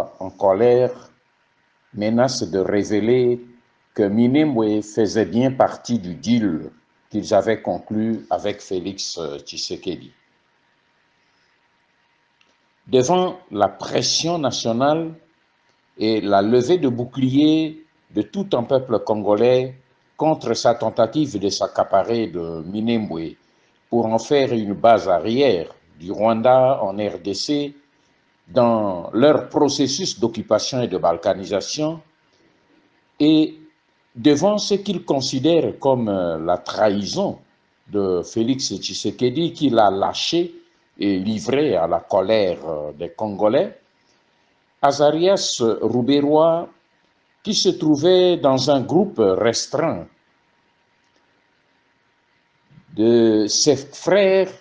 Rouberois, en colère, menace de révéler que Minembwe faisait bien partie du deal qu'ils avaient conclu avec Félix Tshisekedi. Devant la pression nationale et la levée de boucliers de tout un peuple congolais contre sa tentative de s'accaparer de Minembwe pour en faire une base arrière du Rwanda en RDC dans leur processus d'occupation et de balkanisation, et devant ce qu'ils considèrent comme la trahison de Félix Tshisekedi, qu'il a lâché et livré à la colère des Congolais, Azarias Rouberois, qui se trouvait dans un groupe restreint de ses frères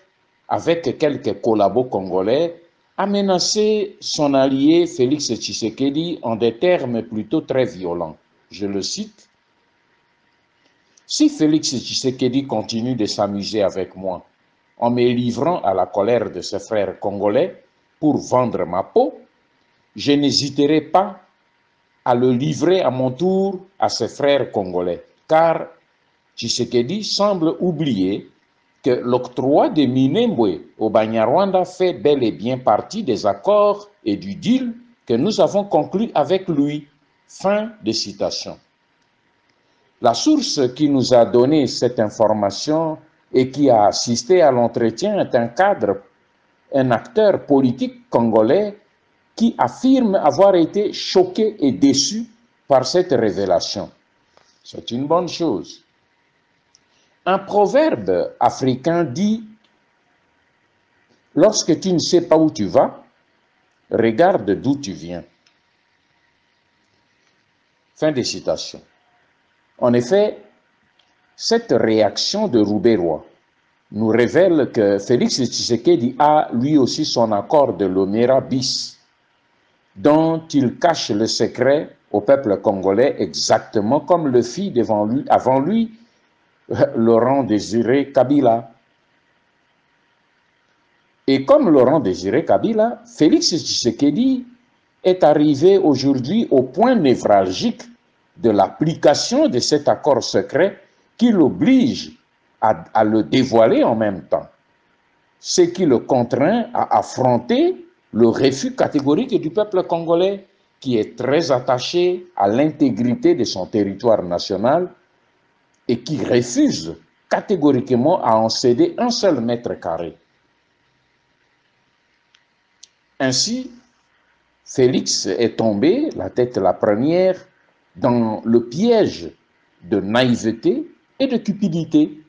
avec quelques collabos congolais, a menacé son allié Félix Tshisekedi en des termes plutôt très violents. Je le cite: « Si Félix Tshisekedi continue de s'amuser avec moi en me livrant à la colère de ses frères congolais pour vendre ma peau, je n'hésiterai pas à le livrer à mon tour à ses frères congolais, car Tshisekedi semble oublier que l'octroi de Minembwe au Banyarwanda fait bel et bien partie des accords et du deal que nous avons conclu avec lui. » Fin de citation. La source qui nous a donné cette information et qui a assisté à l'entretien est un cadre, un acteur politique congolais qui affirme avoir été choqué et déçu par cette révélation. C'est une bonne chose. Un proverbe africain dit: « Lorsque tu ne sais pas où tu vas, regarde d'où tu viens. » Fin de citation. En effet, cette réaction de Rouberois nous révèle que Félix Tshisekedi a lui aussi son accord de l'Omera bis, dont il cache le secret au peuple congolais, exactement comme le fit avant lui Laurent Désiré Kabila. Et comme Laurent Désiré Kabila, Félix Tshisekedi est arrivé aujourd'hui au point névralgique de l'application de cet accord secret qui l'oblige à le dévoiler en même temps, ce qui le contraint à affronter le refus catégorique du peuple congolais, qui est très attaché à l'intégrité de son territoire national et qui refuse catégoriquement à en céder un seul mètre carré. Ainsi, Félix est tombé, la tête la première, dans le piège de naïveté et de cupidité.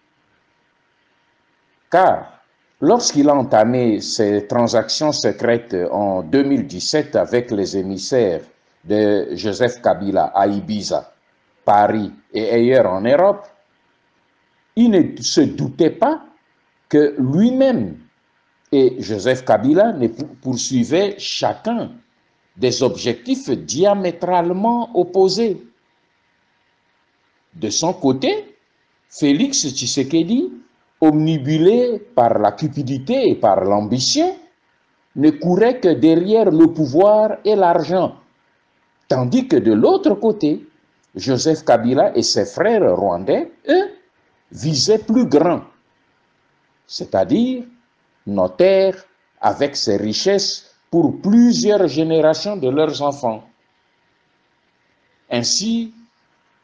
Car lorsqu'il a entamé ses transactions secrètes en 2017 avec les émissaires de Joseph Kabila à Ibiza, Paris et ailleurs en Europe, il ne se doutait pas que lui-même et Joseph Kabila ne poursuivaient chacun des objectifs diamétralement opposés. De son côté, Félix Tshisekedi, omnibulé par la cupidité et par l'ambition, ne courait que derrière le pouvoir et l'argent, tandis que de l'autre côté, Joseph Kabila et ses frères rwandais, eux, visaient plus grand, c'est-à-dire nos terres avec ses richesses pour plusieurs générations de leurs enfants. Ainsi,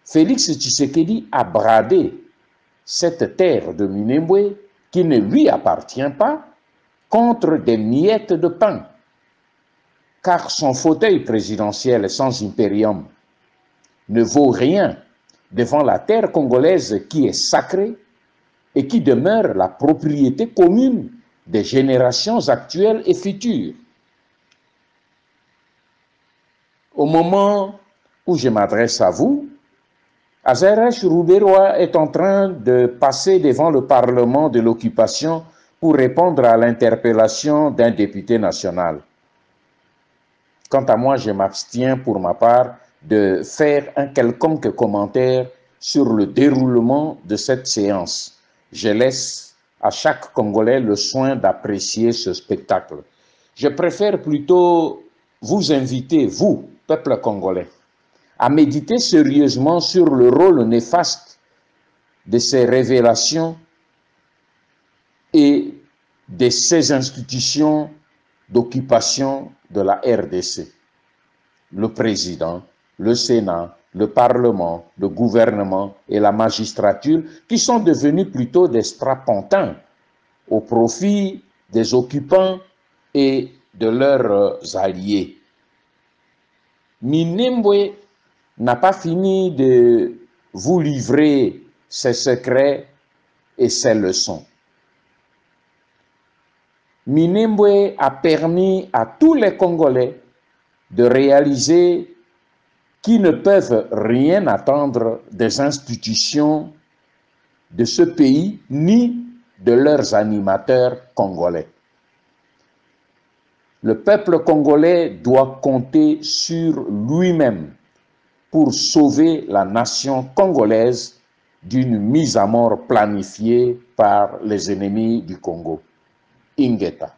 Félix Tshisekedi a bradé cette terre de Minembwe qui ne lui appartient pas contre des miettes de pain, car son fauteuil présidentiel sans impérium ne vaut rien devant la terre congolaise qui est sacrée et qui demeure la propriété commune des générations actuelles et futures. Au moment où je m'adresse à vous, Azarias Rouberois est en train de passer devant le Parlement de l'occupation pour répondre à l'interpellation d'un député national. Quant à moi, je m'abstiens pour ma part de faire un quelconque commentaire sur le déroulement de cette séance. Je laisse à chaque Congolais le soin d'apprécier ce spectacle. Je préfère plutôt vous inviter, vous, peuple congolais, à méditer sérieusement sur le rôle néfaste de ces révélations et de ces institutions d'occupation de la RDC. Le président, le Sénat, le Parlement, le gouvernement et la magistrature qui sont devenus plutôt des strapontins au profit des occupants et de leurs alliés. Minembwe n'a pas fini de vous livrer ses secrets et ses leçons. Minembwe a permis à tous les Congolais de réaliser qu'ils ne peuvent rien attendre des institutions de ce pays ni de leurs animateurs congolais. Le peuple congolais doit compter sur lui-même pour sauver la nation congolaise d'une mise à mort planifiée par les ennemis du Congo. Ingeta.